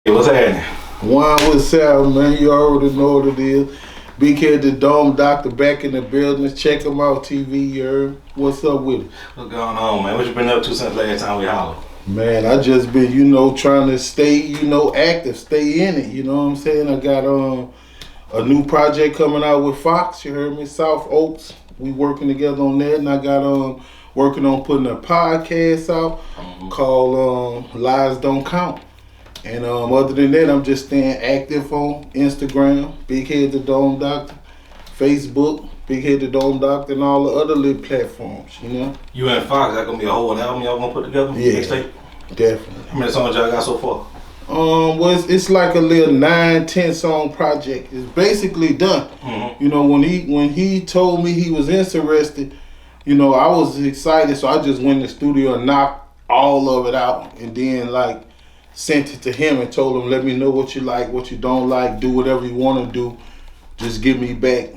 Hey, what's happening? One with Sam, man. You already know what it is. Big Head the Dome Doctor back in the building. Check him out, TV. You heard? What's up with it? What's going on, man? What you been up to since last time we hollered? Man, I just been, trying to stay, active, stay in it. You know what I'm saying? I got a new project coming out with Fox. You heard me? South Oaks. We working together on that, and I got working on putting a podcast out called Lies Don't Count. And other than that, I'm just staying active on Instagram, Big Head the Dome Doctor, Facebook, Big Head the Dome Doctor, and all the other little platforms, You and Fox, that gonna be a whole album y'all gonna put together? Yeah, Mixtape? definitely. How many songs y'all got so far? Well, it's like a little 9-10 song project. It's basically done. When he told me he was interested, I was excited, so I just went in the studio and knocked all of it out, and then sent it to him and told him, let me know what you like, what you don't like, do whatever you want to do. Just give me back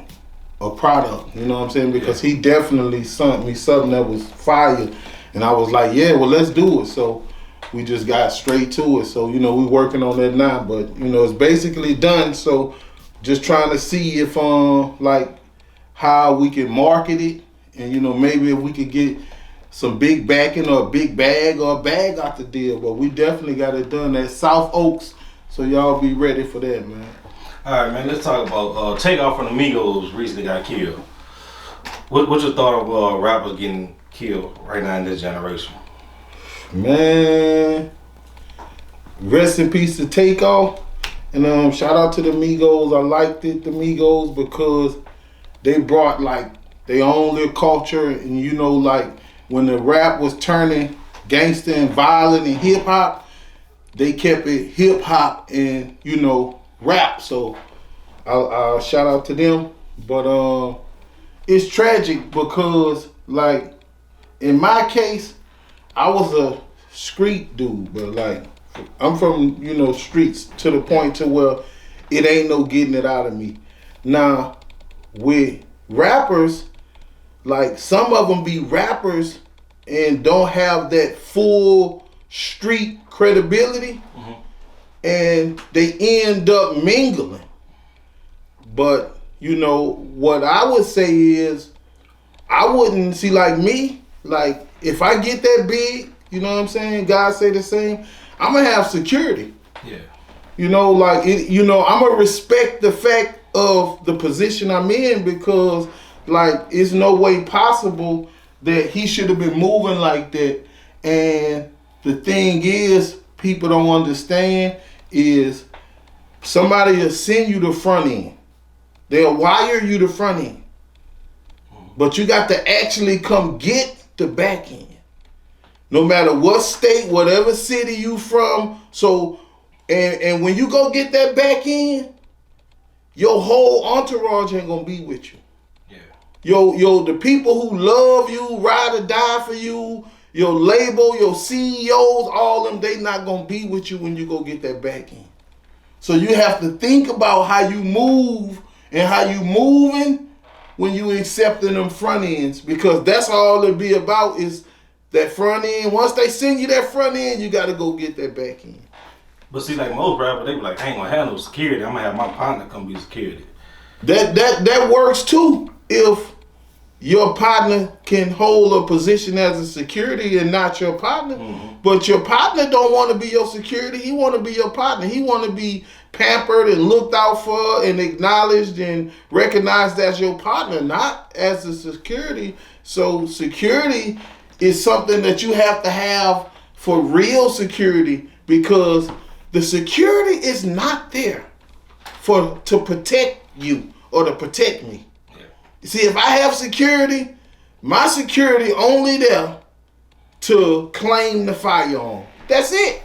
a product, you know what I'm saying? Because he definitely sent me something that was fire. And I was like, yeah, well, let's do it. So we just got straight to it. So, we working on that now. But, it's basically done. So just trying to see if, how we can market it. And, maybe if we could get some big backing or a big bag or a bag out the deal, but we definitely got it done at South Oaks, so y'all be ready for that, man. All right, man, let's talk about Takeoff from the Migos recently got killed. What's your thought of rappers getting killed right now in this generation? Man, rest in peace to Takeoff, and shout out to the Migos. I liked it, the Migos, because they brought their own little culture, and when the rap was turning gangster and violent and hip hop, they kept it hip hop and rap. So I'll shout out to them. But it's tragic because in my case, I was a street dude, but I'm from streets to the point to where it ain't no getting it out of me. Now with rappers, some of them be rappers and don't have that full street credibility, and they end up mingling. But, what I would say is, I wouldn't see me, if I get that big, you know what I'm saying? God say the same, I'm going to have security. Yeah. I'm going to respect the fact of the position I'm in, because it's no way possible that he should have been moving like that. And the thing is, people don't understand is somebody will send you the front end. They'll wire you the front end. But you got to actually come get the back end. No matter what state, whatever city you from. So, and when you go get that back end, your whole entourage ain't gonna be with you. The people who love you, ride or die for you, your label, your CEOs, all them, they not gonna be with you when you go get that back end. So you have to think about how you move and how you moving when you accepting them front ends, because that's all it be about is that front end. Once they send you that front end, you gotta go get that back end. But see, most rappers, they be like, I ain't gonna have no security. I'm gonna have my partner come be security. That works too if your partner can hold a position as a security and not your partner. But your partner don't want to be your security. He want to be your partner. He want to be pampered and looked out for and acknowledged and recognized as your partner, not as a security. So security is something that you have to have for real security, because the security is not there to protect you or to protect me. See, if I have security, my security only there to claim the firearm. That's it.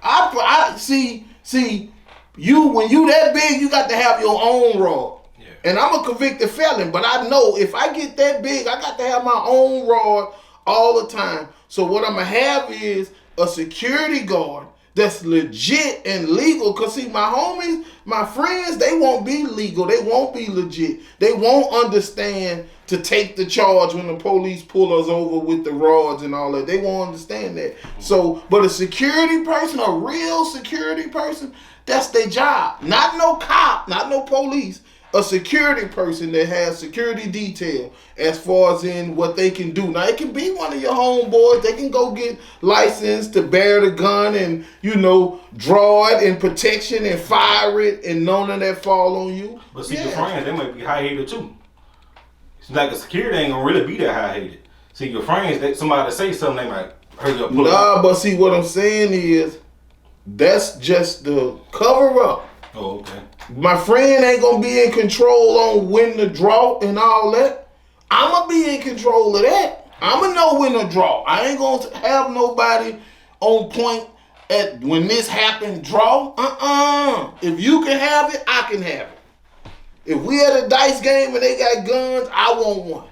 I see. You when you that big, you got to have your own rod. Yeah. And I'm a convicted felon, but I know if I get that big, I got to have my own rod all the time. So what I'm gonna have is a security guard that's legit and legal. Cause see, my homies, my friends, they won't be legal. They won't be legit. They won't understand to take the charge when the police pull us over with the rods and all that. They won't understand that. So, but a security person, a real security person, that's their job. Not no cop, not no police. A security person that has security detail as far as in what they can do. Now, it can be one of your homeboys. They can go get licensed to bear the gun and, draw it and protection and fire it and none of that fall on you. But see, your friends, they might be high-hated too. It's like a security ain't gonna really be that high-hated. See, your friends, somebody say something, they might hurt your pull up. But see, what I'm saying is, that's just the cover-up. Oh, okay. My friend ain't gonna be in control on when to draw and all that. I'ma be in control of that. I'ma know when to draw. I ain't gonna have nobody on point at when this happened, draw. If you can have it, I can have it. If we at a dice game and they got guns, I want one.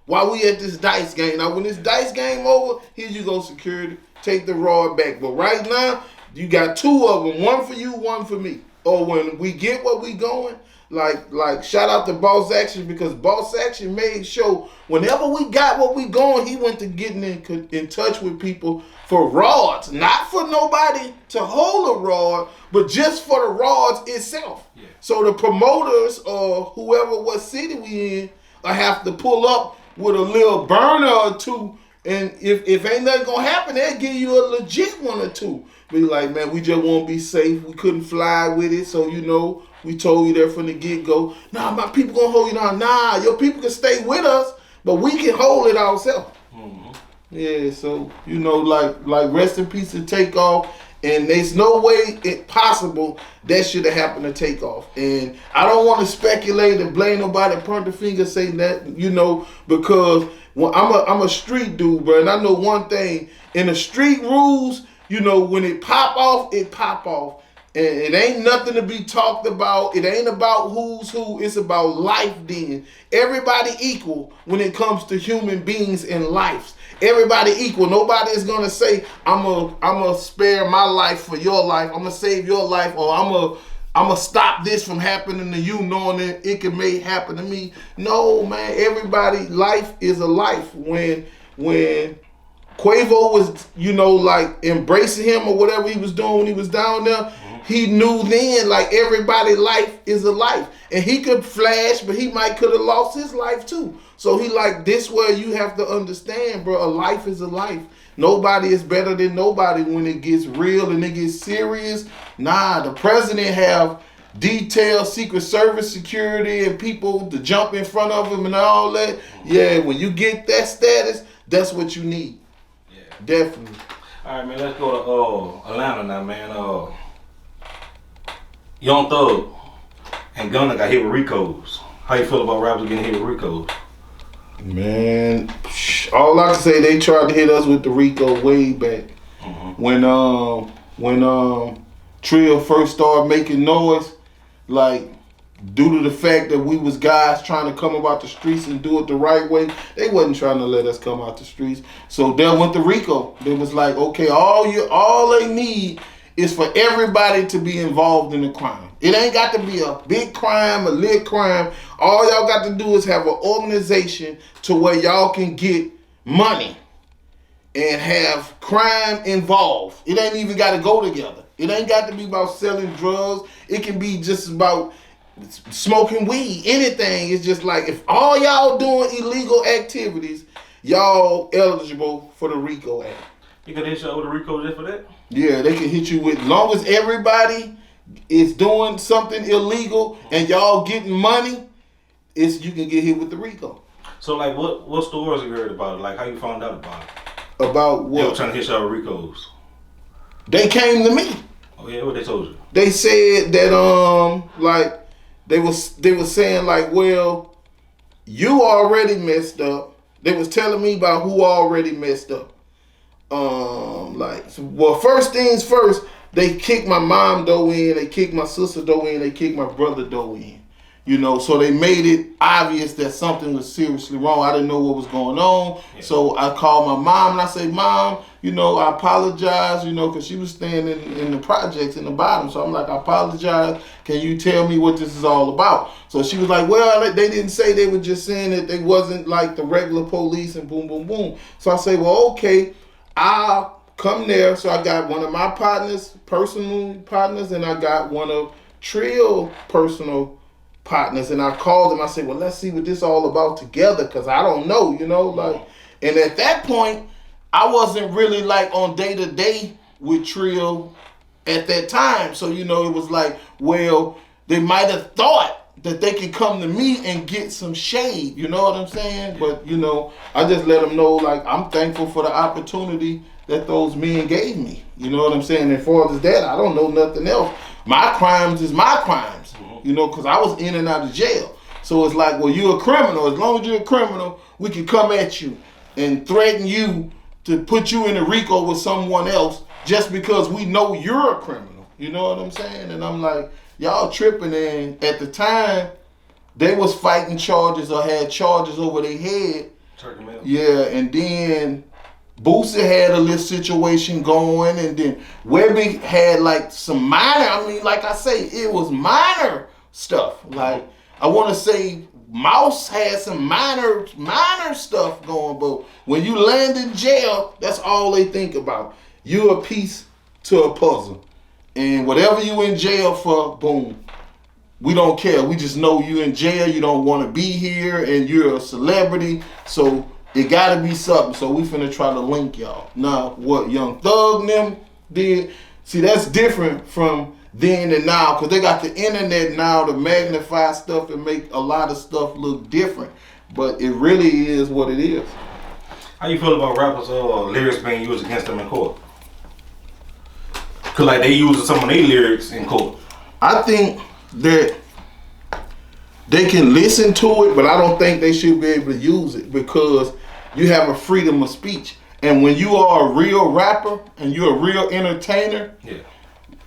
While we at this dice game. Now when this dice game over, here you go, security. Take the rod back. But right now, you got two of them. One for you, one for me. Or when we get what we going, like shout out to Boss Action, because Boss Action made sure whenever we got what we going, he went to getting in touch with people for rods. Not for nobody to hold a rod, but just for the rods itself. Yeah. So the promoters or whoever what city we in will have to pull up with a little burner or two. And if ain't nothing gonna happen, they'll give you a legit one or two. Be like, man, we just won't be safe. We couldn't fly with it, so we told you there from the get-go. Nah, my people gonna hold you down. Nah, your people can stay with us, but we can hold it ourselves. Mm-hmm. Yeah, so like rest in peace to Takeoff. And there's no way it possible that should have happened to Takeoff. And I don't want to speculate and blame nobody, point the finger, say that, because I'm a street dude, bro. And I know one thing, in the street rules, when it pop off, it pop off. And it ain't nothing to be talked about. It ain't about who's who. It's about life then. Everybody equal when it comes to human beings and lives. Everybody equal. Nobody is gonna say, I'm gonna spare my life for your life. I'm gonna save your life, or I'm gonna stop this from happening to you, knowing that it may happen to me. No, man. Everybody, life is a life. When Quavo was, like embracing him or whatever he was doing when he was down there, he knew then, like, everybody life is a life. And he could flash, but he could have lost his life too. So he like, this where you have to understand, bro, a life is a life. Nobody is better than nobody when it gets real and it gets serious. Nah, the president have detailed Secret Service security and people to jump in front of him and all that. Yeah, when you get that status, that's what you need. Yeah. Definitely. All right, man, let's go to Atlanta now, man. Young Thug and Gunna got hit with RICOs. How you feel about rappers getting hit with RICOs? Man, all I can say, they tried to hit us with the RICO way back. Mm-hmm. When Trill first started making noise, like, due to the fact that we was guys trying to come about the streets and do it the right way, they wasn't trying to let us come out the streets. So there went the RICO. They was like, okay, all they need is for everybody to be involved in the crime. It ain't got to be a big crime, a lit crime. All y'all got to do is have an organization to where y'all can get money and have crime involved. It ain't even got to go together. It ain't got to be about selling drugs. It can be just about smoking weed, anything. It's just like, if all y'all doing illegal activities, y'all eligible for the RICO Act. You can hit y'all with the RICO just for that? Yeah, they can hit you with, long as everybody is doing something illegal and y'all getting money, you can get hit with the RICO. So, like, what stories have you heard about it? Like, how you found out about it? About what? They were trying to hit y'all with RICOs. They came to me. Oh yeah, what they told you? They said that like they was saying like, well, you already messed up. They was telling me about who already messed up. First things first, they kicked my mom though in, they kicked my sister though in, they kicked my brother though in. So they made it obvious that something was seriously wrong. I didn't know what was going on. Yeah. So I called my mom and I said, Mom, I apologize, because she was staying in the projects in the bottom. So I'm like, I apologize. Can you tell me what this is all about? So she was like, well, they didn't say, they were just saying that they wasn't like the regular police and boom, boom, boom. So I say, well, okay, I'll come there. So I got one of my partners, personal partners, and I got one of Trill personal partners. And I called them. I said, well, let's see what this all about together, because I don't know, And at that point, I wasn't really like on day to day with Trill at that time. So, it was like, well, they might have thought that they could come to me and get some shade. You know what I'm saying? But, I just let them know, like, I'm thankful for the opportunity that those men gave me. You know what I'm saying? And as far as that, I don't know nothing else. My crimes is my crimes, because I was in and out of jail. So it's like, well, you're a criminal. As long as you're a criminal, we can come at you and threaten you to put you in a RICO with someone else just because we know you're a criminal. You know what I'm saying? And I'm like, y'all tripping. And at the time, they was fighting charges or had charges over their head. Yeah, and then Boosie had a little situation going, and then Webby had like some minor, like I say, it was minor stuff. Like, I want to say Mouse had some minor stuff going, but when you land in jail, that's all they think about. You're a piece to a puzzle. And whatever you in jail for, boom, we don't care. We just know you in jail, you don't want to be here, and you're a celebrity, so it gotta be something. So we finna try to link y'all. Now, what Young Thug and them did, see, that's different from then and now, because they got the internet now to magnify stuff and make a lot of stuff look different. But it really is what it is. How you feel about rappers' lyrics being used against them in court? Cause like they using some of their lyrics in court. I think that they can listen to it, but I don't think they should be able to use it, because you have a freedom of speech. And when you are a real rapper and you're a real entertainer,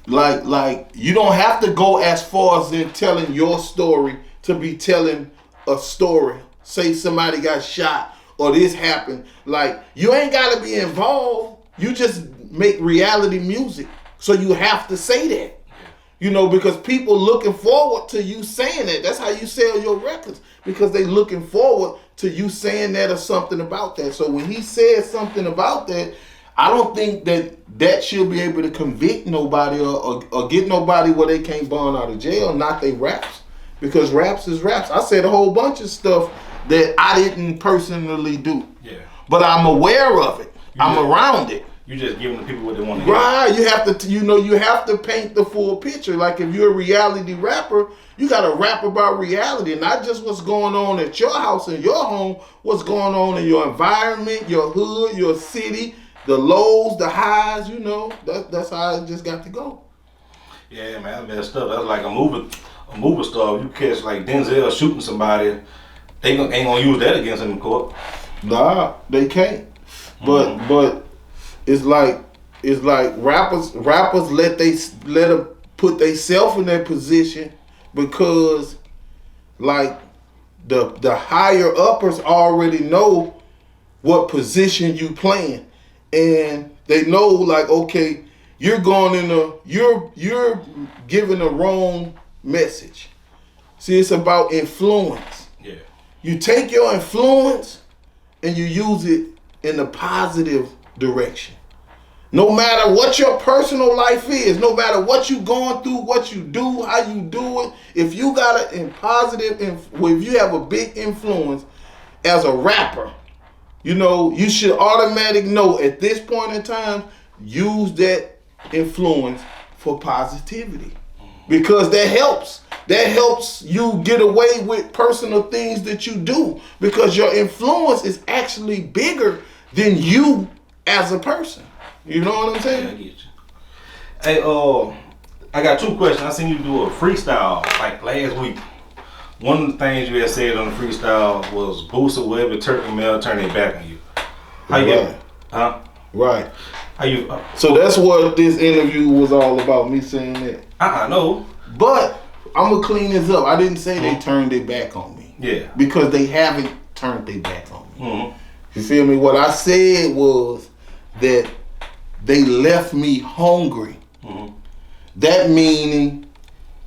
like you don't have to go as far as in telling your story to be telling a story. Say somebody got shot or this happened. Like, you ain't gotta be involved. You just make reality music. So you have to say that. Because people looking forward to you saying that. That's how you sell your records, because they looking forward to you saying that or something about that. So when he says something about that, I don't think that should be able to convict nobody or get nobody where they can't bond out of jail, not they raps. Because raps is raps. I said a whole bunch of stuff that I didn't personally do. Yeah. But I'm aware of it. I'm around it. You just giving the people what they want to hear. Right. You have to, you have to paint the full picture. Like, if you're a reality rapper, you got to rap about reality, not just what's going on at your house and your home, what's going on in your environment, your hood, your city, the lows, the highs, that's how it just got to go. Yeah, man, that's messed up. That's like a movie star. If you catch like Denzel shooting somebody, they ain't gonna use that against him in court. Nah, they can't. But it's like rappers let them put themselves in that position, because like the higher uppers already know what position you playing, and they know, like, okay, you're you're giving the wrong message. See, it's about influence. Yeah. You take your influence and you use it in a positive direction. No matter what your personal life is, no matter what you going through, what you do, how you do it, if you got if you have a big influence as a rapper, you should automatically know at this point in time, use that influence for positivity, because that helps. That helps you get away with personal things that you do, because your influence is actually bigger than you as a person. You know what I'm saying? Yeah, I get you. Hey, I got two questions. I seen you do a freestyle like last week. One of the things you had said on the freestyle was Boosie, Webb, and Turkey Mel turn their back on you. How you get it? Huh? Right. How you? So that's what this interview was all about, me saying that. I know. But I'm going to clean this up. I didn't say they turned their back on me. Yeah. Because they haven't turned their back on me. Mm-hmm. You feel me? What I said was that they left me hungry. That meaning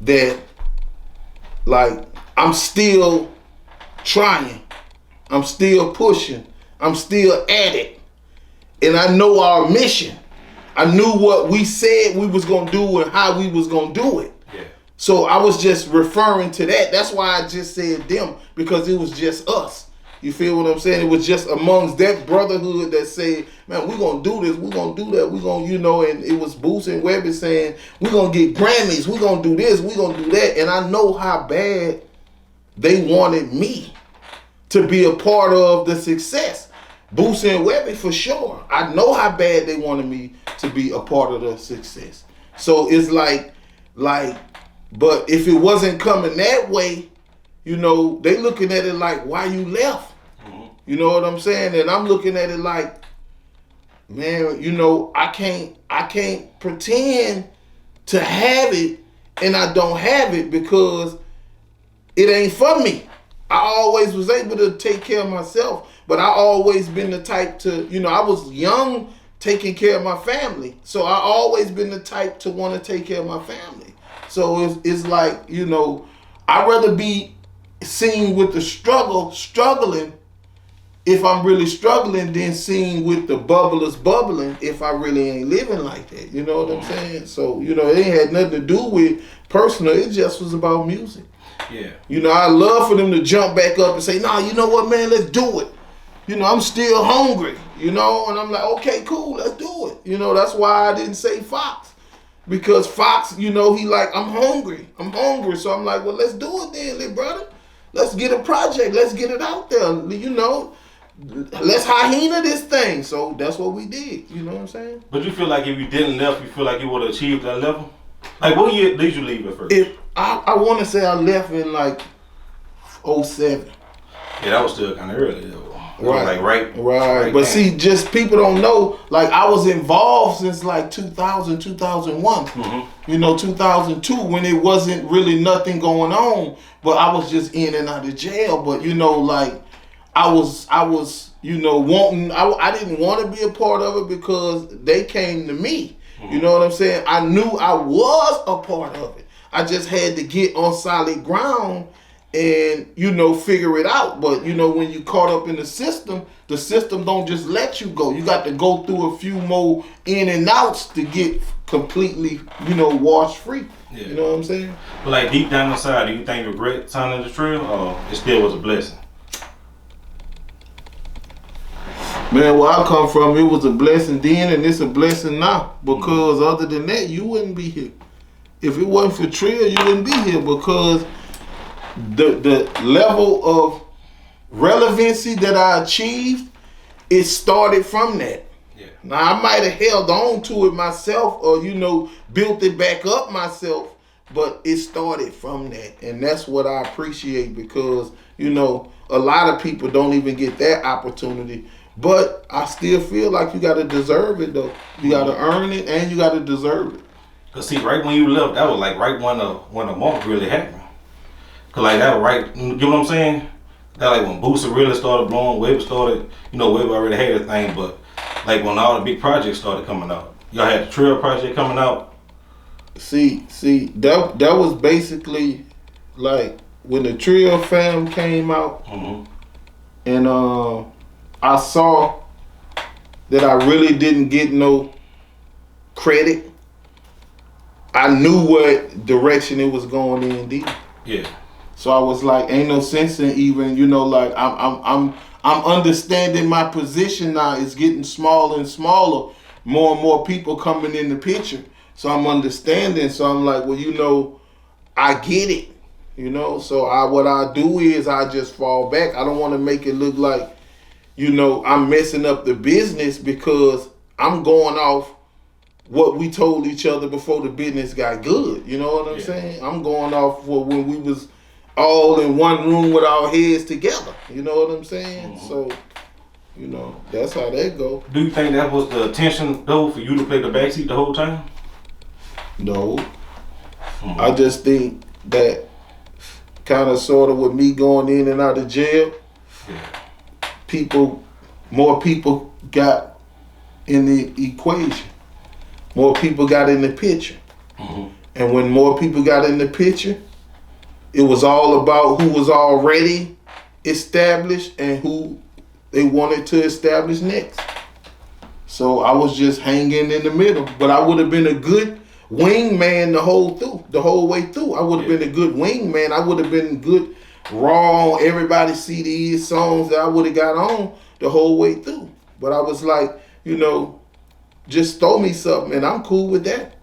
that, like, I'm still trying, I'm still pushing, I'm still at it, and I know our mission. I knew what we said we was gonna do and how we was gonna do it. Yeah. So I was just referring to that. That's why I just said them, because it was just us. You feel what I'm saying? It was just amongst that brotherhood that said, man, we're going to do this, we're going to do that, we're going to, and it was Boosie and Webby saying, we're going to get Grammys, we're going to do this, we're going to do that. And I know how bad they wanted me to be a part of the success. Boosie and Webby for sure. I know how bad they wanted me to be a part of the success. So it's like, but if it wasn't coming that way, they looking at it like, why you left? You know what I'm saying? And I'm looking at it like, man, I can't pretend to have it and I don't have it because it ain't for me. I always was able to take care of myself, but I always been the type to, I was young taking care of my family. So I always been the type to want to take care of my family. So it's like, I'd rather be seen with the struggling, if I'm really struggling, than seen with the bubblers bubbling if I really ain't living like that. You know what I'm saying? So, it ain't had nothing to do with personal. It just was about music. Yeah. I love for them to jump back up and say, nah, you know what, man, let's do it. I'm still hungry, and I'm like, okay, cool, let's do it. That's why I didn't say Fox. Because Fox, he like, I'm hungry. So I'm like, well, let's do it then, little brother. Let's get a project. Let's get it out there. Let's hyena this thing. So that's what we did. You know what I'm saying? But you feel like if you didn't left, you feel like you would have achieved that level? Like, what year did you leave at first? I want to say I left in like 07. Yeah, that was still kind of early though. Right. Like right. But see, just people don't know, like I was involved since like 2000, 2001. 2002 when it wasn't really nothing going on, but I was just in and out of jail. But like I was wanting, I didn't want to be a part of it because they came to me. You know what I'm saying? I knew I was a part of it. I just had to get on solid ground and figure it out. But when you caught up in the system don't just let you go. You got to go through a few more in and outs to get completely washed free. Yeah. You know what I'm saying? But like deep down inside, do you think you regret signing the trill, or it still was a blessing? Man, where I come from, it was a blessing then and it's a blessing now. Because other than that, you wouldn't be here. If it wasn't for trill, you wouldn't be here, because the level of relevancy that I achieved, it started from that. Yeah. Now I might have held on to it myself or built it back up myself, but it started from that, and that's what I appreciate, because a lot of people don't even get that opportunity. But I still feel like you gotta deserve it though. You gotta earn it and you gotta deserve it. Cause see, right when you left, that was like right when the mark really happened. Cause like that was right, you know what I'm saying? That like when Boosie really started blowing, Webby started, Webby already had a thing, but like when all the big projects started coming out. Y'all had the Trill project coming out. See, that was basically like when the Trill fam came out, and I saw that I really didn't get no credit. I knew what direction it was going in deep. Yeah. So I was like, ain't no sense in even, like I'm understanding my position now. It's getting smaller and smaller. More and more people coming in the picture. So I'm understanding. So I'm like, well, I get it. So what I do is I just fall back. I don't want to make it look like, I'm messing up the business, because I'm going off what we told each other before the business got good. You know what I'm saying? I'm going off when we was all in one room with our heads together. You know what I'm saying? So, that's how that go. Do you think that was the intention though, for you to play the backseat the whole time? No. I just think that kind of sort of with me going in and out of jail, more people got in the equation. more people got in the picture. Mm-hmm. And when more people got in the picture, it was all about who was already established and who they wanted to establish next. So I was just hanging in the middle. But I would have been a good wingman the whole way through. I would have been a good wingman. I would have been good raw, everybody see these songs that I would have got on the whole way through. But I was like, just throw me something and I'm cool with that.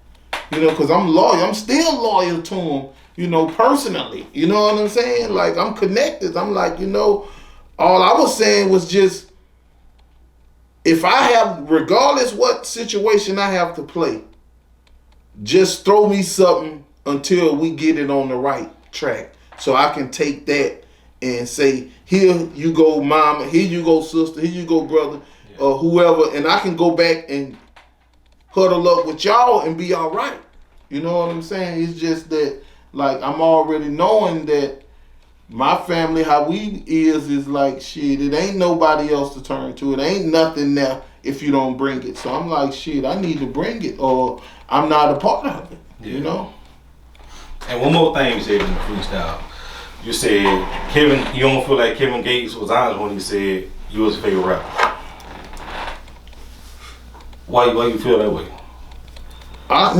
Because I'm loyal. I'm still loyal to him, personally. You know what I'm saying? Like, I'm connected. I'm like, all I was saying was just, if I have, regardless what situation I have to play, just throw me something until we get it on the right track. So I can take that and say, here you go, mama, here you go, sister, here you go, brother, or whoever. And I can go back and huddle up with y'all and be all right. You know what I'm saying? It's just that, like, I'm already knowing that my family, how we is like, shit, it ain't nobody else to turn to. It ain't nothing there if you don't bring it. So I'm like, shit, I need to bring it or I'm not a part of it, And one more thing you said in the freestyle. You said, you don't feel like Kevin Gates was honest when he said you was a favorite rapper. Why you feel that way? I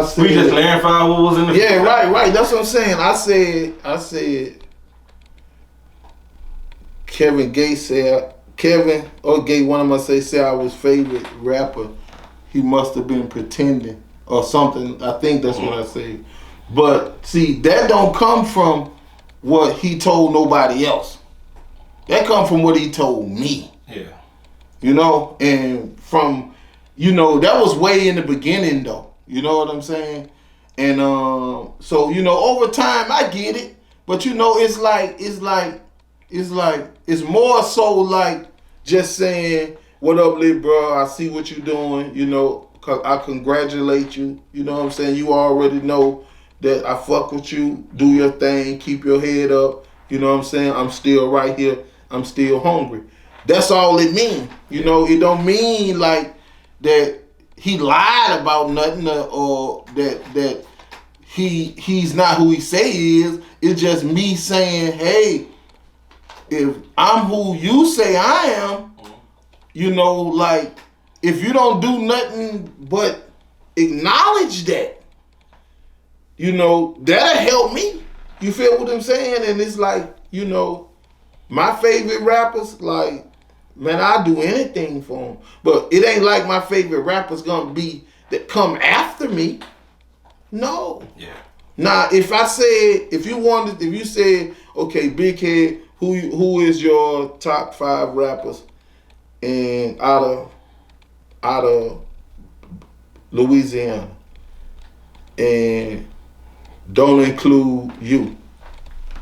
said, we just clarified what was in the freestyle. Right. That's what I'm saying. I said Kevin Gates said, one of my said I was favorite rapper. He must have been pretending or something. I think that's what I said. But see, that don't come from what he told nobody else. That come from what he told me. Yeah. And from, that was way in the beginning though. You know what I'm saying? And so, over time I get it. But it's more so like just saying, what up, little bro? I see what you're doing, cause I congratulate you. You know what I'm saying? You already know that I fuck with you. Do your thing. Keep your head up. You know what I'm saying? I'm still right here. I'm still hungry. That's all it means. It don't mean like that he lied about nothing or that he's not who he say he is. It's just me saying, hey, if I'm who you say I am, like, if you don't do nothing but acknowledge that, that'll help me. You feel what I'm saying? And it's like, my favorite rappers, like, man, I'll do anything for them. But it ain't like my favorite rapper's gonna be that come after me. No. Yeah. Now, if you said, okay, Big Head, who is your top 5 rappers and out of Louisiana, and don't include you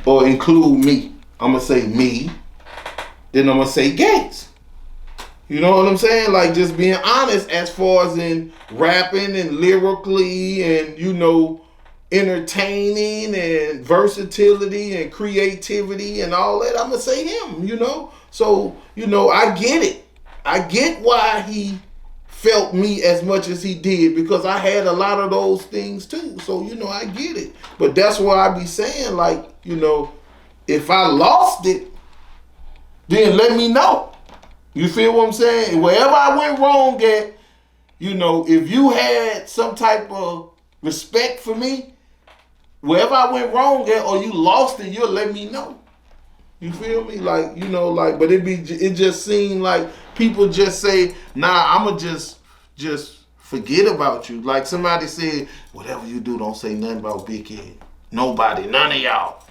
or include me, I'm gonna say me, then I'm gonna say Gates. You know what I'm saying? Like, just being honest as far as in rapping and lyrically and, entertaining and versatility and creativity and all that, I'm gonna say him, So, I get it. I get why he felt me as much as he did, because I had a lot of those things too. So, I get it. But that's why I be saying, like, if I lost it, then let me know. You feel what I'm saying? Wherever I went wrong at, if you had some type of respect for me, wherever I went wrong at or you lost it, you'll let me know. You feel me? Like, but it just seemed like people just say, nah, I'ma just forget about you. Like somebody said, whatever you do, don't say nothing about Big Head. Nobody, none of y'all.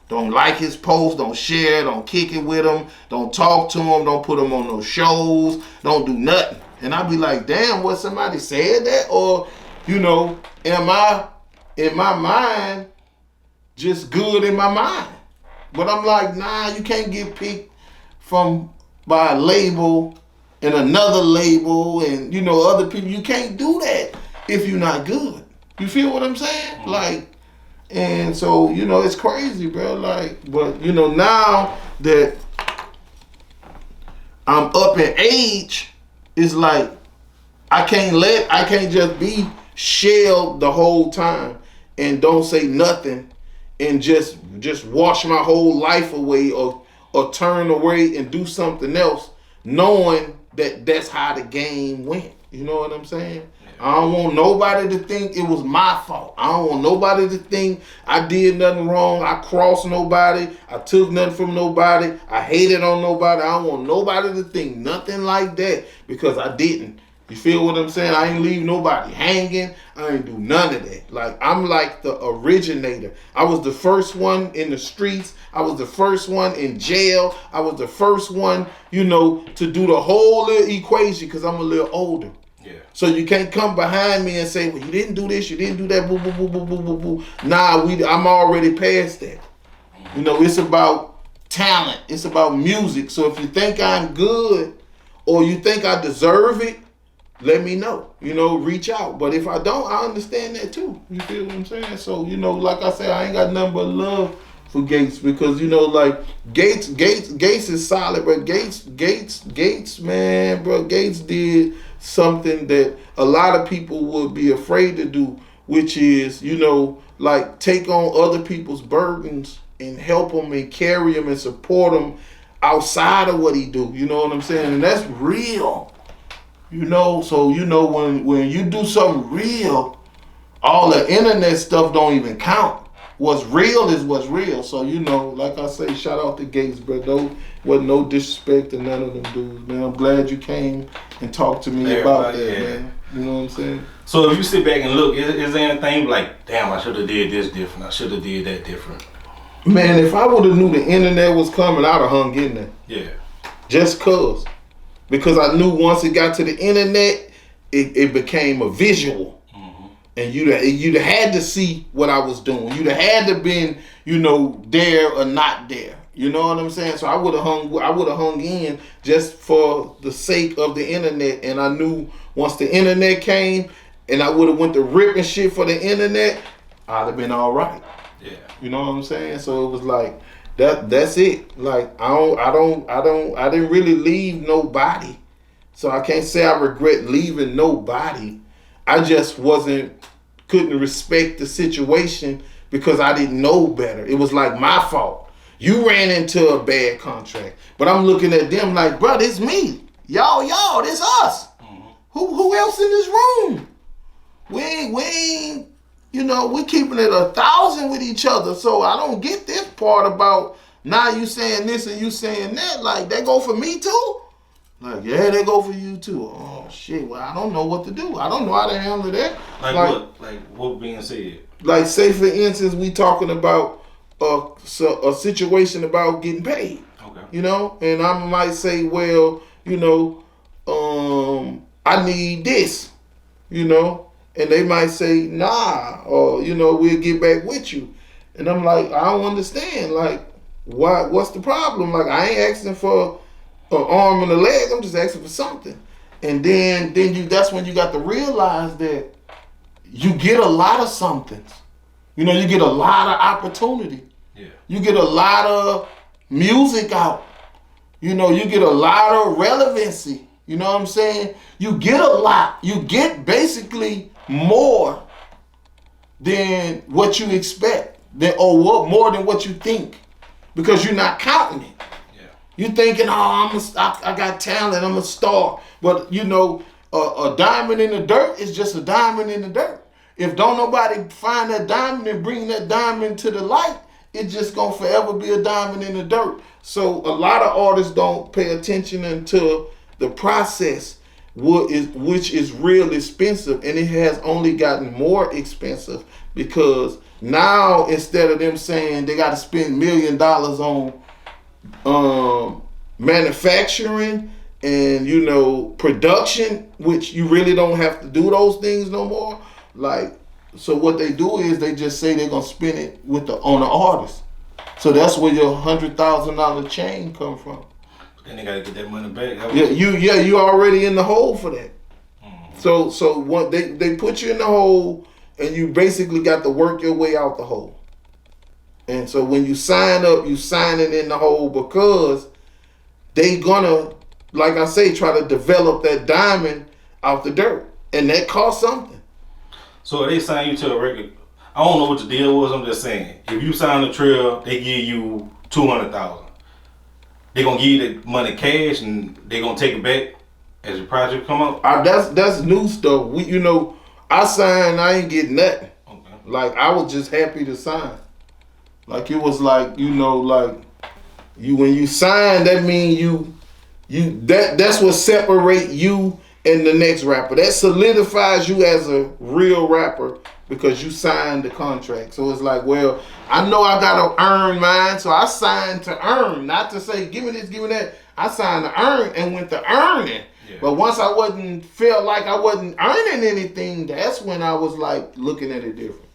Don't like his post, don't share, don't kick it with him, don't talk to him, don't put him on no shows, don't do nothing. And I be like, damn, what, somebody said that? Or, am I, in my mind, just good in my mind? But I'm like, nah, you can't get picked by a label and another label and, other people. You can't do that if you're not good. You feel what I'm saying? Like, and so, it's crazy, bro. Like, but, now that I'm up in age, it's like, I can't just be shelled the whole time and don't say nothing and just wash my whole life away or turn away and do something else knowing that that's how the game went. You know what I'm saying? I don't want nobody to think it was my fault. I don't want nobody to think I did nothing wrong. I crossed nobody. I took nothing from nobody. I hated on nobody. I don't want nobody to think nothing like that because I didn't. You feel what I'm saying? I ain't leave nobody hanging. I ain't do none of that. Like, I'm like the originator. I was the first one in the streets. I was the first one in jail. I was the first one, to do the whole little equation because I'm a little older. Yeah. So you can't come behind me and say, well, you didn't do this, you didn't do that, boo, boo, boo, boo, boo, boo, boo. Nah, I'm already past that. It's about talent. It's about music. So if you think I'm good or you think I deserve it, let me know. Reach out. But if I don't, I understand that too. You feel what I'm saying? So, like I said, I ain't got nothing but love for Gates because, like Gates is solid, but Gates, man, bro, Gates did something that a lot of people would be afraid to do, which is, like take on other people's burdens and help them and carry them and support them outside of what he do. You know what I'm saying? And that's real. So when you do something real, all the internet stuff don't even count. What's real is what's real. So like I say, shout out to Gates, bro. Wasn't no disrespect to none of them dudes, man. I'm glad you came and talked to me about that, man. You know what I'm saying? So if you sit back and look, is there anything like, damn, I should have did this different. I should have did that different. Man, if I would have knew the internet was coming, I'd have hung in there. Yeah. Just cause. Because I knew once it got to the internet, it became a visual. Mm-hmm. And you'd have had to see what I was doing. You'd have had to been, there or not there. You know what I'm saying? So I would have hung in just for the sake of the internet. And I knew once the internet came and I would have went to ripping shit for the internet, I'd have been all right. Yeah. You know what I'm saying? So it was like, that's it. Like I didn't really leave nobody. So I can't say I regret leaving nobody. I just couldn't respect the situation because I didn't know better. It was like my fault. You ran into a bad contract. But I'm looking at them like, bro, it's me. Y'all, this us. Mm-hmm. Who else in this room? We ain't we keeping it 1,000 with each other. So I don't get this part about now you saying this and you saying that. Like, they go for me too? Like, yeah, they go for you too. Oh, shit. Well, I don't know what to do. I don't know how to handle that. Like what? Like what being said? Like, say, for instance, we talking about a situation about getting paid. Okay. And I might say, well, I need this, and they might say, nah, or, we'll get back with you. And I'm like, I don't understand. Like, what's the problem? Like, I ain't asking for an arm and a leg. I'm just asking for something. And then that's when you got to realize that you get a lot of somethings. You get a lot of opportunity. Yeah. You get a lot of music out. You get a lot of relevancy. You know what I'm saying? You get a lot. You get basically more than what you expect, more than what you think, because you're not counting it. Yeah. You thinking, I got talent, I'm a star, but a diamond in the dirt is just a diamond in the dirt. If don't nobody find that diamond and bring that diamond to the light, it's just gonna forever be a diamond in the dirt. So a lot of artists don't pay attention until the process, which is real expensive, and it has only gotten more expensive because now instead of them saying they got to spend $1 million on manufacturing and production, which you really don't have to do those things no more. Like, so what they do is they just say they're gonna spend it on the artist. So that's where your $100,000 chain come from. Then they gotta get that money back. You already in the hole for that. Mm-hmm. So what they put you in the hole, and you basically got to work your way out the hole. And so when you sign up, you signing in the hole because they gonna, like I say, try to develop that diamond out the dirt, and that cost something. So they sign you to a record. I don't know what the deal was. I'm just saying, if you sign a trill, they give you $200,000. They gonna give you the money cash, and they gonna take it back as your project come up. That's new stuff. I signed. I ain't getting nothing. Okay. Like I was just happy to sign. Like it was like like you when you sign, that mean that's what separate you and the next rapper. That solidifies you as a real rapper because you signed the contract. So it's like, well, I know I gotta earn mine, so I signed to earn, not to say give me this, give me that. I signed to earn and went to earning. Yeah. But once I felt like I wasn't earning anything, that's when I was like looking at it different.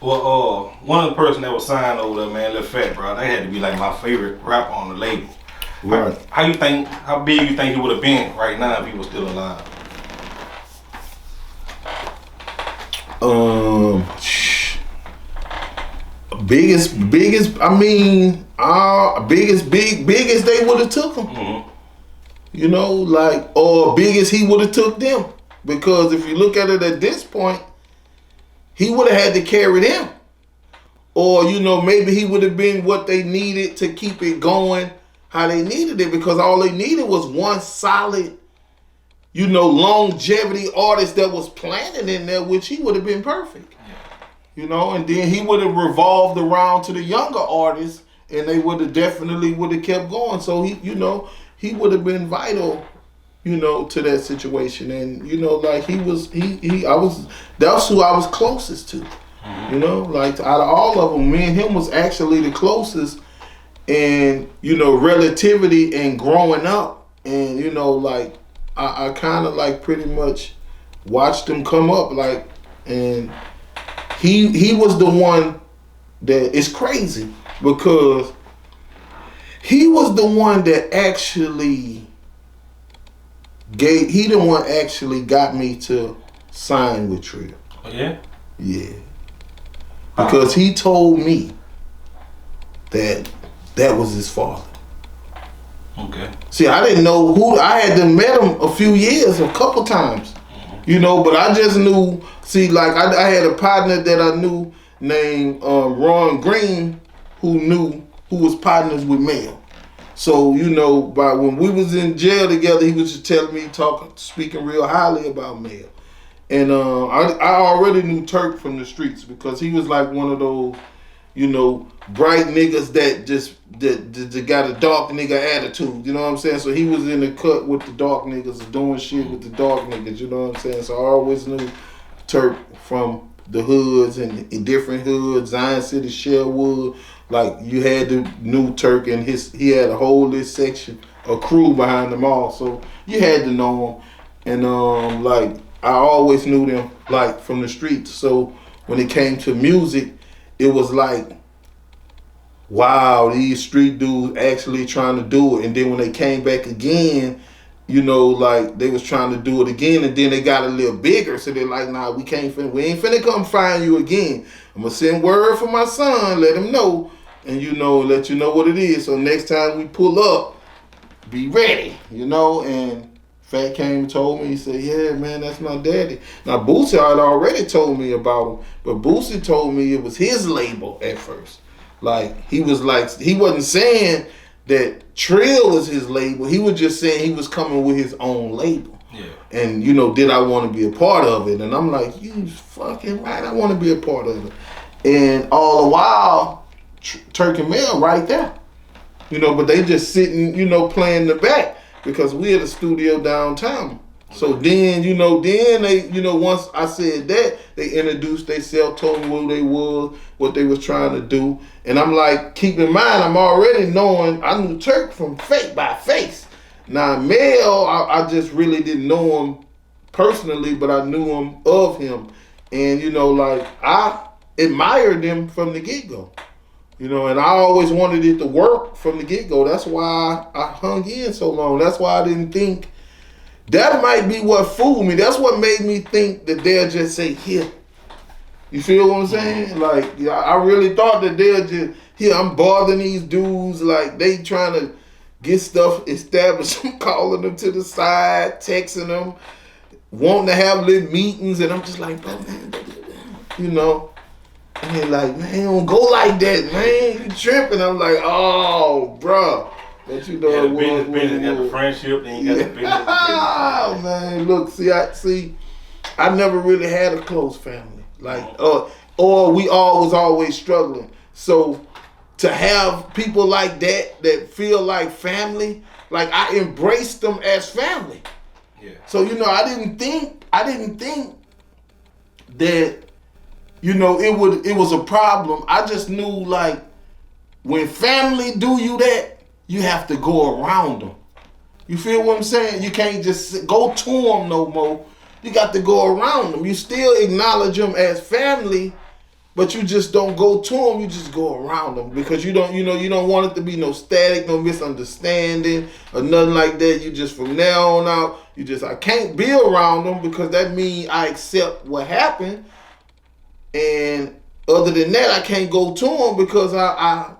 Well, one of the person that was signed over there, man, Lil Fat, bro, they had to be like my favorite rapper on the label. Right. How big you think he would have been right now if he was still alive? Biggest they would have took him. Mm-hmm. Or biggest he would have took them. Because if you look at it at this point, he would have had to carry them. Or, maybe he would have been what they needed to keep it going how they needed it, because all they needed was one solid, longevity artist that was planted in there, which he would have been perfect. And then he would have revolved around to the younger artists, and they would have definitely kept going. So he would have been vital, to that situation. And that's who I was closest to. Like out of all of them, me and him was actually the closest. And relativity and growing up, and I kind of like pretty much watched him come up, like, and he was the one that is crazy because he was the one that actually got me to sign with Trill. Oh yeah? Yeah. Because he told me that was his father. Okay. See, I didn't know who. I had met him a couple times, but I just knew. See, like I had a partner that I knew named Ron Green, who was partners with Mel. So by when we was in jail together, he was just telling me, speaking real highly about Mel. And I already knew Turk from the streets because he was like one of those, bright niggas that got a dark nigga attitude, you know what I'm saying? So he was in the cut with the dark niggas, doing shit with the dark niggas, you know what I'm saying? So I always knew Turk from the hoods and in different hoods, Zion City, Sherwood. Like you had the new Turk and he had a whole list section, a crew behind them all. So you had to know him. And like I always knew them like from the streets. So when it came to music, it was like, wow, these street dudes actually trying to do it. And then when they came back again, like they was trying to do it again, and then they got a little bigger. So they're like, nah, we ain't finna come find you again. I'm gonna send word for my son, let him know, and let you know what it is. So next time we pull up, be ready, and Fat came and told me, he said, yeah, man, that's my daddy. Now, Boosie had already told me about him, but Boosie told me it was his label at first. Like, he wasn't saying that Trill was his label. He was just saying he was coming with his own label. Yeah. And, did I want to be a part of it? And I'm like, you fucking right, I want to be a part of it. And all the while, Turk and Mel right there. But they just sitting, playing the back. Because we had a studio downtown. So then, then they, once I said that, they introduced themselves, told me who they was, what they was trying to do. And I'm like, keep in mind, I'm already knowing, I knew Turk from by face. Now, Mel, I just really didn't know him personally, but I knew him of him. And, I admired him from the get-go. And I always wanted it to work from the get-go. That's why I hung in so long. That's why I didn't think, that might be what fooled me. That's what made me think that they'll just say, here. You feel what I'm saying? Like, I really thought that they'll just, here, I'm bothering these dudes. Like, they trying to get stuff established. I'm calling them to the side, texting them, wanting to have little meetings, and I'm just like, man, you know. And they're like, man, don't go like that, man. You tripping. I'm like, oh, bro. But you know, yeah, the business got the friendship, then you got the business. Oh, man, look, I never really had a close family. Like, or we all was always struggling. So to have people like that feel like family, like I embraced them as family. Yeah. So, you know, I didn't think that, you know, it was a problem. I just knew, like, when family do you that, you have to go around them. You feel what I'm saying? You can't just go to them no more. You got to go around them. You still acknowledge them as family, but you just don't go to them. You just go around them because you don't want it to be no static, no misunderstanding or nothing like that. You just from now on out, I can't be around them because that means I accept what happened. And other than that, I can't go to them because I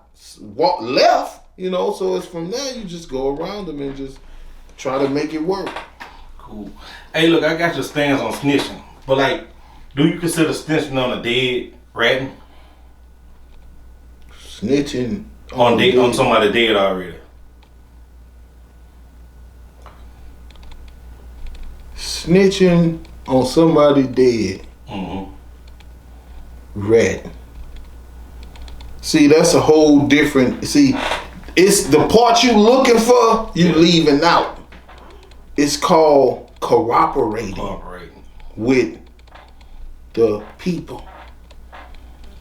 left, you know. So it's from there, you just go around them and just try to make it work. Cool. Hey, look, I got your stance on snitching, but like, do you consider snitching on a dead ratting? Snitching on somebody dead already. Snitching on somebody dead. Mm-hmm. Ratting. See, that's a whole different. See, it's the part you looking for, you leaving out. It's called cooperating with the people.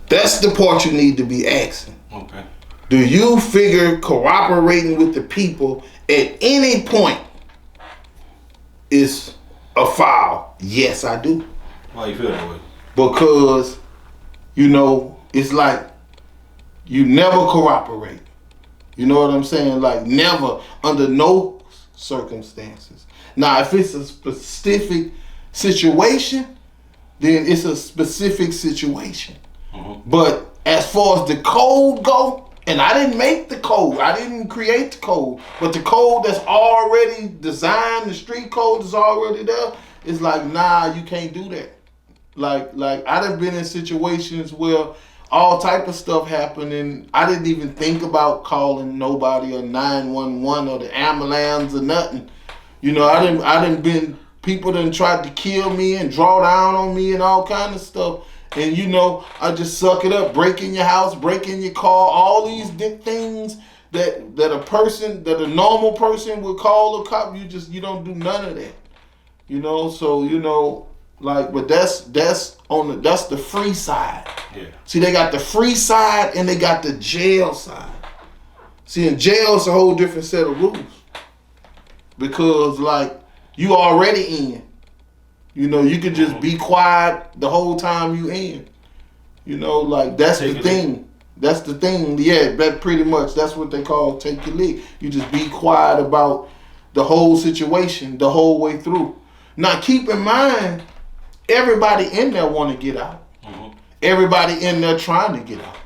That's the part you need to be asking. Okay. Do you figure cooperating with the people at any point is a foul? Yes, I do. Why you feel that way? Because, you know, it's like you never cooperate. You know what I'm saying? Like, never, under no circumstances. Now, if it's a specific situation, then it's a specific situation. Mm-hmm. But as far as the code go, and I didn't make the code, I didn't create the code, but the code that's already designed, the street code is already there, it's like, nah, you can't do that. Like I've been in situations where all type of stuff happened, and I didn't even think about calling nobody or 911 or the ambulance or nothing. You know, people done tried to kill me and draw down on me and all kind of stuff. And you know, I just suck it up, break in your house, break in your car, all these things that a normal person would call a cop. You don't do none of that. You know, so you know, like, but that's the free side. Yeah. See, they got the free side and they got the jail side. See, in jail it's a whole different set of rules. Because like you already in. You know, you could just be quiet the whole time you in. You know, like that's the thing. That's the thing. Yeah, that pretty much that's what they call take your lick. You just be quiet about the whole situation the whole way through. Now keep in mind, everybody in there want to get out. Mm-hmm. Everybody in there trying to get out.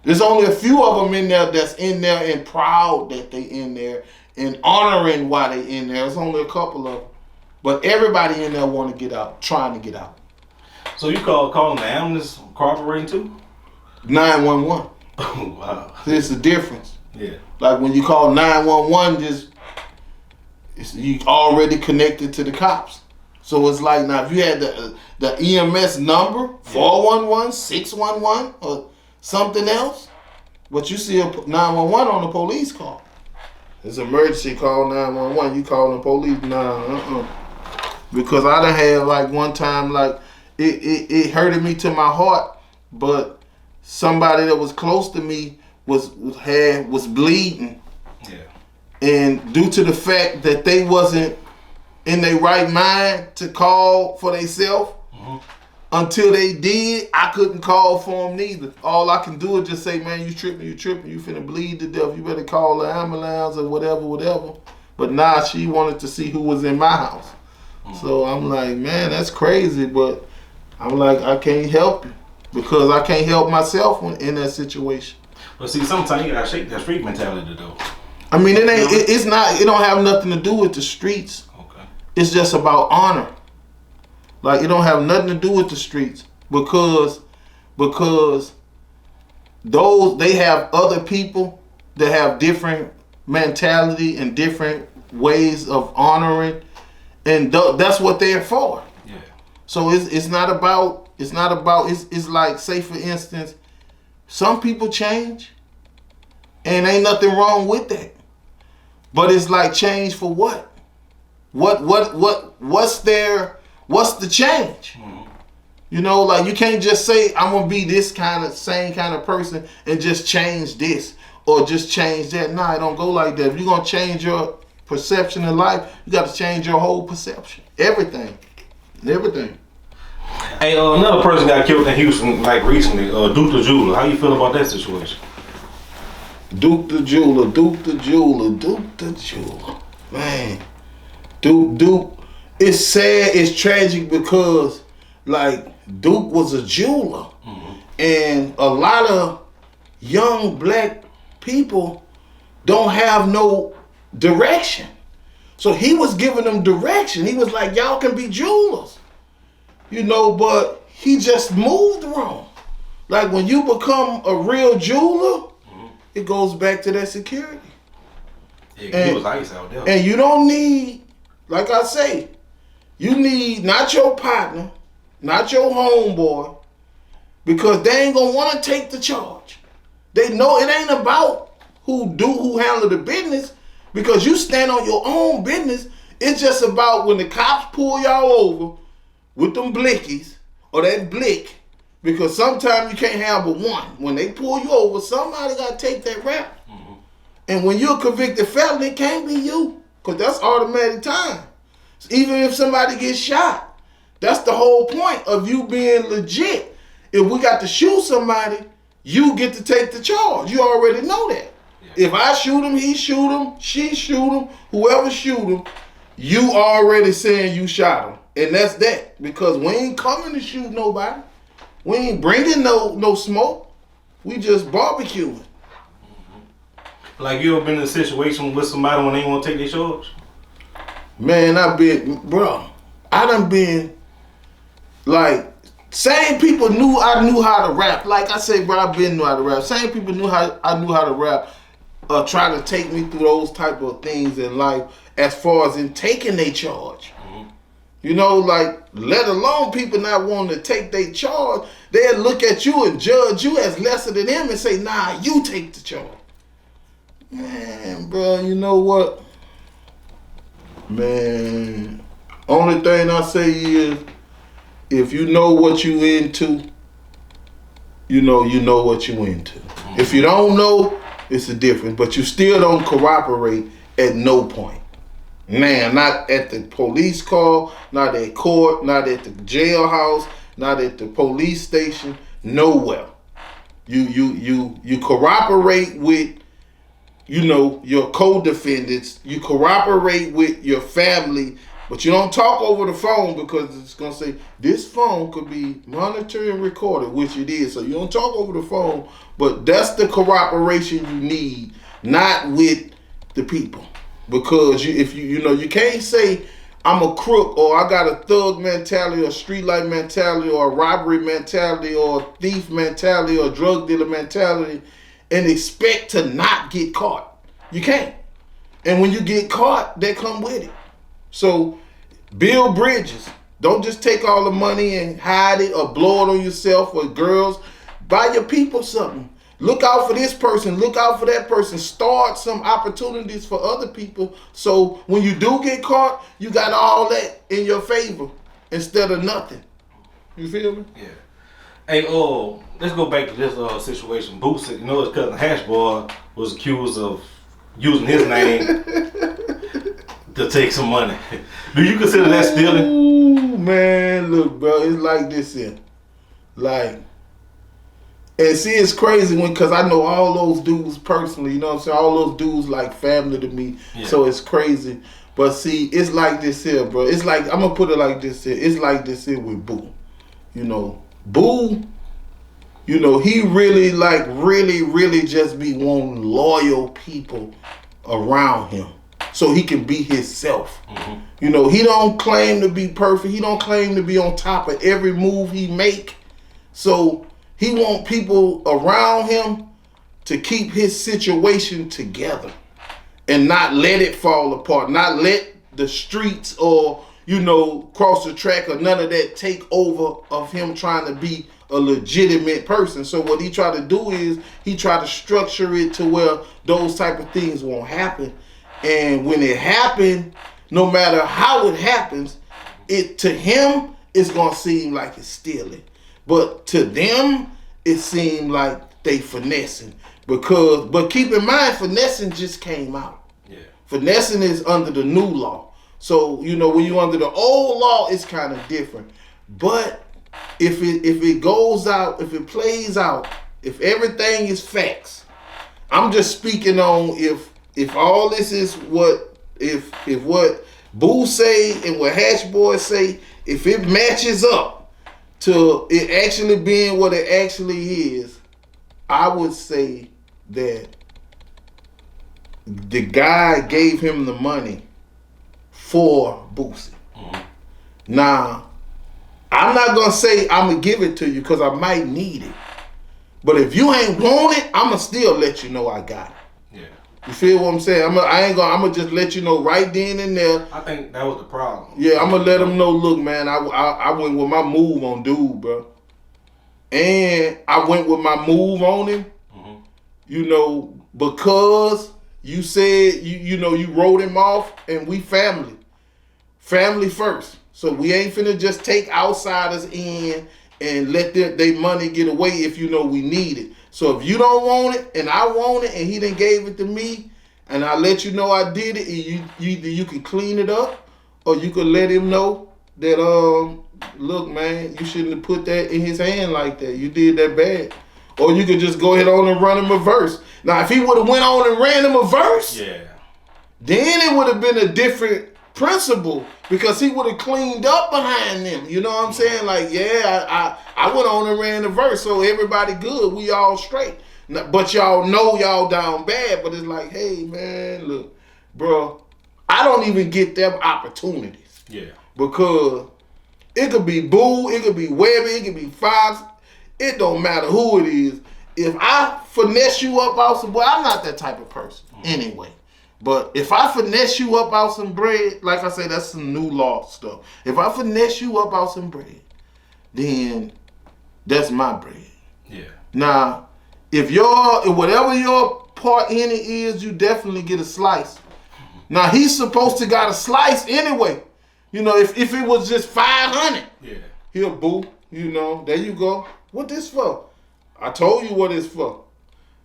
There's only a few of them in there that's in there and proud that they in there and honoring why they in there. There's only a couple of them. But everybody in there want to get out, trying to get out. So you calling the ambulance cooperating too? 911. Oh, wow. There's a difference. Yeah. Like when you call 911, you already connected to the cops. So it's like, now if you had the EMS number, 411, 611, or something else, but you see a 911 on the police call. It's emergency call 911. You call the police, because I done had like one time, like it hurted me to my heart, but somebody that was close to me was bleeding. Yeah. And due to the fact that they wasn't in their right mind to call for themselves, until they did, I couldn't call for them neither. All I can do is just say, man, you tripping, you finna bleed to death. You better call the ambulance or whatever. But nah, she wanted to see who was in my house. So I'm like, man, that's crazy. But I'm like, I can't help you because I can't help myself when in that situation. But see, sometimes you gotta shake that street mentality though. I mean, it ain't. It's not. It don't have nothing to do with the streets. Okay. It's just about honor. Like, it don't have nothing to do with the streets because those, they have other people that have different mentality and different ways of honoring, and that's what they're for. Yeah. So it's not about it's like, say for instance, some people change, and ain't nothing wrong with that. But it's like, change for what? What's the change? Mm-hmm. You know, like, you can't just say, I'm gonna be this same kind of person and just change this or just change that. Nah, it don't go like that. If you're gonna change your perception of life, you got to change your whole perception. Everything. Hey, another person got killed in Houston like recently. Duke the Jeweler. How you feel about that situation? Duke the Jeweler. Man, Duke. It's sad. It's tragic because, like, Duke was a jeweler, and a lot of young black people don't have no direction. So he was giving them direction. He was like, y'all can be jewelers, you know, but he just moved wrong. Like, when you become a real jeweler, it goes back to that security. Yeah, he was ice out there. And you don't need, like I say, you need not your partner, not your homeboy, because they ain't gonna want to take the charge. They know it ain't about who handle the business, because you stand on your own business. It's just about when the cops pull y'all over with them blickies or that blick, because sometimes you can't have but one. When they pull you over, somebody got to take that rap. Mm-hmm. And when you're a convicted felon, it can't be you, because that's automatic time. So even if somebody gets shot, that's the whole point of you being legit. If we got to shoot somebody, you get to take the charge. You already know that. Yeah. If I shoot him, he shoot him, she shoot him, whoever shoot him, you already saying you shot him. And that's that. Because we ain't coming to shoot nobody. We ain't bringing no smoke. We just barbecuing. Mm-hmm. Like, you ever been in a situation with somebody when they want to take their charge? Man, I done been, like, same people knew I knew how to rap. Like I say, bro, I been knew how to rap. Same people knew I knew how to rap, trying to take me through those type of things in life, as far as in taking their charge. Mm-hmm. You know, like, let alone people not wanting to take their charge, they'll look at you and judge you as lesser than them and say, nah, you take the charge. Man, bro, you know what? Man, only thing I say is, if you know what you into, you know what you into. If you don't know, it's a difference. But you still don't cooperate at no point. Man, not at the police call, not at court, not at the jailhouse, not at the police station, nowhere. You cooperate with, your co-defendants. You cooperate with your family, but you don't talk over the phone, because it's going to say, this phone could be monitored and recorded, which it is. So you don't talk over the phone, but that's the cooperation you need, not with the people. Because if you can't say, I'm a crook, or I got a thug mentality, or street life mentality, or a robbery mentality, or a thief mentality, or a drug dealer mentality, and expect to not get caught. You can't. And when you get caught, they come with it. So build bridges. Don't just take all the money and hide it or blow it on yourself or girls. Buy your people something. Look out for this person. Look out for that person. Start some opportunities for other people. So when you do get caught, you got all that in your favor instead of nothing. You feel me? Yeah. Hey, let's go back to this situation. Boots, his cousin Hash Boy was accused of using his name to take some money. Do you consider that stealing? Ooh, man, look, bro, it's like this here. Like, and see, it's crazy because I know all those dudes personally, you know what I'm saying? All those dudes like family to me, so it's crazy. But see, it's like this here, bro. It's like, I'm going to put it like this here. It's like this here with Boo. Boo, he really, really just be wanting loyal people around him so he can be himself. You know, he don't claim to be perfect. He don't claim to be on top of every move he make. So he want people around him to keep his situation together and not let it fall apart, not let the streets or, you know, cross the track or none of that take over of him trying to be a legitimate person. So what he try to do is he try to structure it to where those type of things won't happen. And when it happen, no matter how it happens, it to him it's gonna seem like it's stealing. But to them, it seemed like they finessing. But keep in mind, finessing just came out. Yeah. Finessing is under the new law. So, you know, when you're under the old law, it's kind of different. But if it goes out, if it plays out, if everything is facts, I'm just speaking on if all this is if what Boo say and what Hatch Boy say, if it matches up to it actually being what it actually is, I would say that the guy gave him the money for Boosie. Now, I'm not gonna say I'm gonna give it to you because I might need it. But if you ain't want it, I'ma still let you know I got it. Yeah. You feel what I'm saying? I'm gonna just let you know right then and there. I think that was the problem. Yeah, I'm gonna let them know, look, man, I went with my move on dude, bro. And I went with my move on him, you know, because you said, you know, you wrote him off and we family. Family first. So we ain't finna just take outsiders in and let their money get away if you know we need it. So if you don't want it and I want it and he done gave it to me and I let you know I did it, and you can clean it up or you can let him know that, look, man, you shouldn't have put that in his hand like that. You did that bad. Or you could just go ahead on and run him a verse. Now, if he would have went on and ran him a verse, then it would have been a different principle because he would have cleaned up behind them. You know what I'm saying? Like, yeah, I went on and ran the verse, so everybody good. We all straight. But y'all know y'all down bad, but it's like, hey, man, look, bro, I don't even get them opportunities. Yeah. Because it could be Boo, it could be Webby, it could be Fox. It don't matter who it is. If I finesse you up out some, I'm not that type of person anyway. But if I finesse you up out some bread, like I say, that's some new law stuff. If I finesse you up out some bread, then that's my bread. Yeah. Now, if whatever your part in it is, you definitely get a slice. Now he's supposed to got a slice anyway. You know, if it was just 500, he'll Boo. You know, there you go. What this for? I told you what it's for.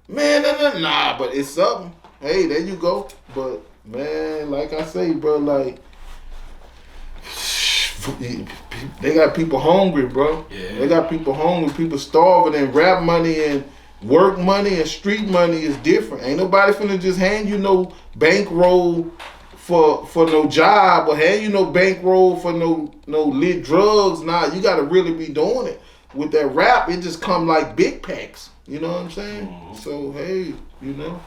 Man, nah, but it's something. Hey, there you go. But, man, like I say, bro, like, they got people hungry, bro. Yeah. They got people hungry, people starving, and rap money and work money and street money is different. Ain't nobody finna just hand you no bankroll for no job or hand you no bankroll for no lit drugs. Nah, you gotta really be doing it. With that rap, it just come like big packs. You know what I'm saying? So, hey, you know.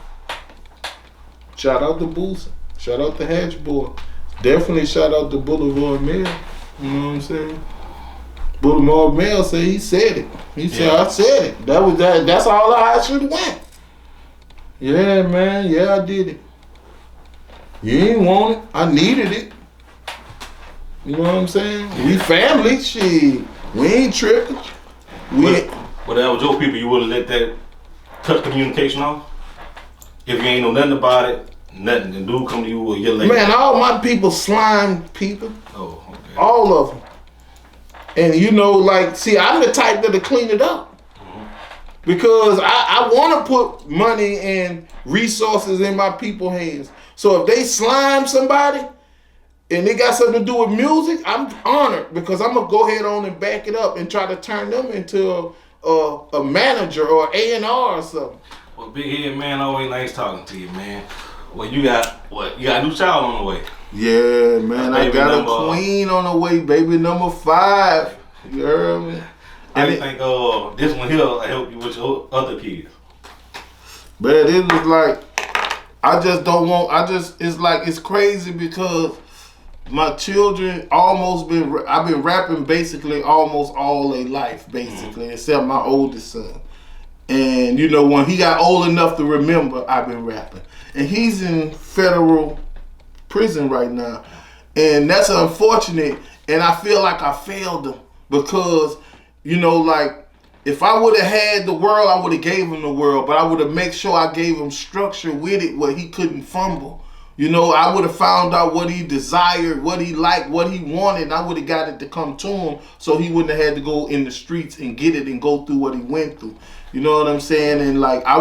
Shout out to Boosie. Shout out to Hatch Boy. Definitely shout out to Boulevard Mail. You know what I'm saying? Boulevard Mail said he said it. He said, I said it. That's all I should have went. Yeah, man. Yeah, I did it. You ain't want it. I needed it. You know what I'm saying? We family. Shit. We ain't tripping. But that was your people, you would have let that cut communication off? If you ain't know nothing about it, nothing, then dude come to you a year later. Man, all my people slime people. Oh, okay. All of them. And you know, like, see, I'm the type that'll clean it up. Because I want to put money and resources in my people's hands. So if they slime somebody and they got something to do with music, I'm honored because I'm going to go ahead on and back it up and try to turn them into a manager or A&R or something. Well, Big Head Man, always nice talking to you, man. Well, you got a new child on the way. Yeah, man, I got a queen on the way, baby number 5. You heard me? I think this one here will help you with your other kids. But it was like, I just don't want. It's like it's crazy because my children I've been rapping basically almost all their life, basically, except my oldest son. And you know, when he got old enough to remember, I've been rapping. And he's in federal prison right now. And that's unfortunate. And I feel like I failed him because, you know, like, if I would have had the world, I would have gave him the world. But I would have made sure I gave him structure with it where he couldn't fumble. You know, I would have found out what he desired, what he liked, what he wanted, and I would have got it to come to him so he wouldn't have had to go in the streets and get it and go through what he went through. You know what I'm saying? And like, I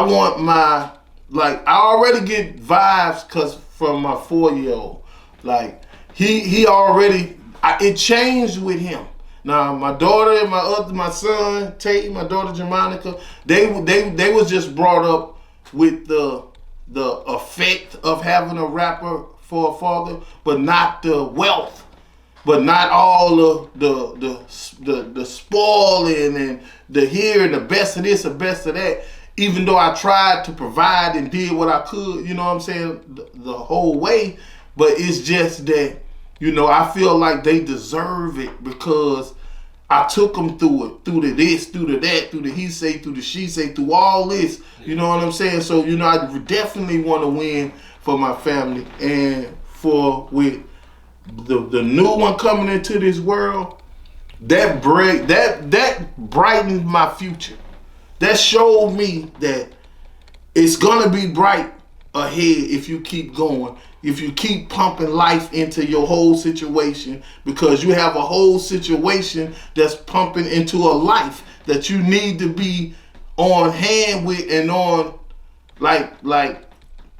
want my, like, I already get vibes from my 4-year-old. Like, he already, it changed with him. Now, my daughter and my son, Tate, my daughter, Jamonica, they was just brought up with the effect of having a rapper for a father, but not the wealth, but not all of the spoiling and the here and the best of this, the best of that. Even though I tried to provide and did what I could, you know what I'm saying, the whole way, but it's just that, you know, I feel like they deserve it because I took them through the this, through the that, through the he say, through the she say, through all this. You know what I'm saying? So, you know, I definitely want to win for my family and with the new one coming into this world. That brightened my future. That showed me that it's gonna be bright ahead if you keep going. If you keep pumping life into your whole situation, because you have a whole situation that's pumping into a life that you need to be on hand with and on like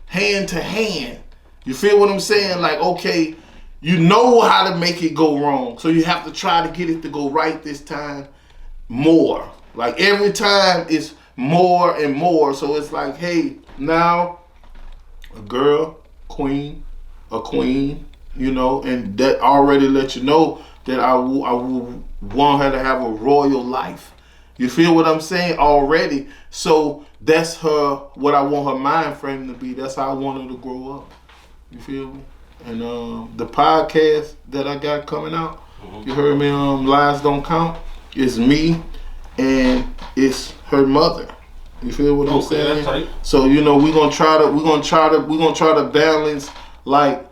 hand to hand. You feel what I'm saying? Like, okay, you know how to make it go wrong, so you have to try to get it to go right this time more. Like every time it's more and more. So it's like, hey, now a girl, a queen, you know, and that already let you know that I will want her to have a royal life. You feel what I'm saying already? So that's what I want her mind frame to be. That's how I want her to grow up. You feel me? And the podcast that I got coming out, you heard me, Lies Don't Count, is me and it's her mother. You feel what I'm saying? That's right. So, you know, we're gonna try to balance like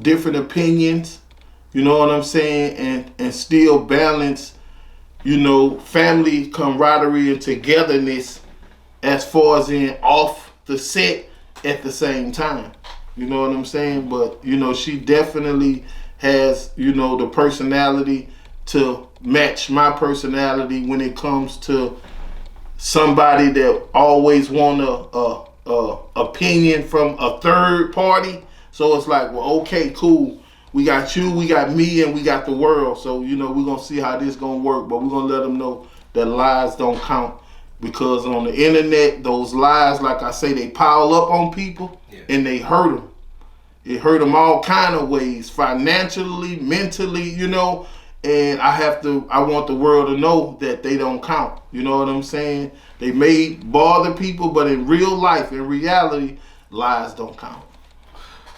different opinions, you know what I'm saying, and still balance, you know, family camaraderie and togetherness as far as in off the set at the same time. You know what I'm saying? But, you know, she definitely has, you know, the personality to match my personality when it comes to somebody that always want a opinion from a third party. So it's like, well, okay, cool. We got you, we got me, and we got the world. So, you know, we're going to see how this going to work. But we're going to let them know that lies don't count. Because on the internet, those lies, like I say, they pile up on people and they hurt them. It hurt them all kind of ways, financially, mentally, you know. And I want the world to know that they don't count. You know what I'm saying? They may bother people, but in real life, in reality, lies don't count.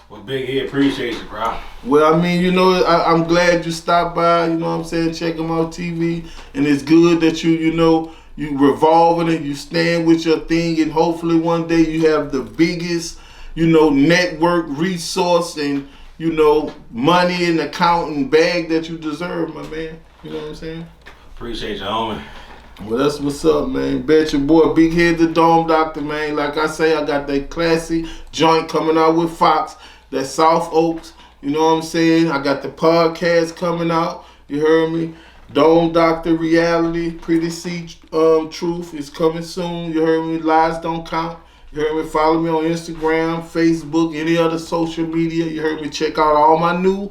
Well, Big Ed, appreciate you, bro. Well, I mean, you know, I'm glad you stopped by, you know what I'm saying, check them out TV. And it's good that you know, you revolving it, you stand with your thing, and hopefully one day you have the biggest, you know, network, resource, and, you know, money in the account and bag that you deserve, my man. You know what I'm saying? Appreciate you, homie. Well, that's what's up, man. Bet your boy, Big Head the Dome Doctor, man. Like I say, I got that classy joint coming out with Fox, that South Oaks. You know what I'm saying? I got the podcast coming out. You heard me? Dome Doctor Reality, Pretty See Truth is coming soon. You heard me? Lies Don't Count. You heard me? Follow me on Instagram, Facebook, any other social media. You heard me? Check out all my new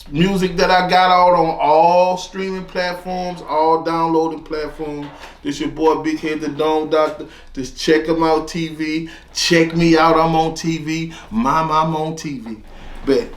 music that I got out on all streaming platforms, all downloading platforms. This your boy, Big Head the Dome Doctor. Just check him out TV. Check me out. I'm on TV. I'm on TV. Bet.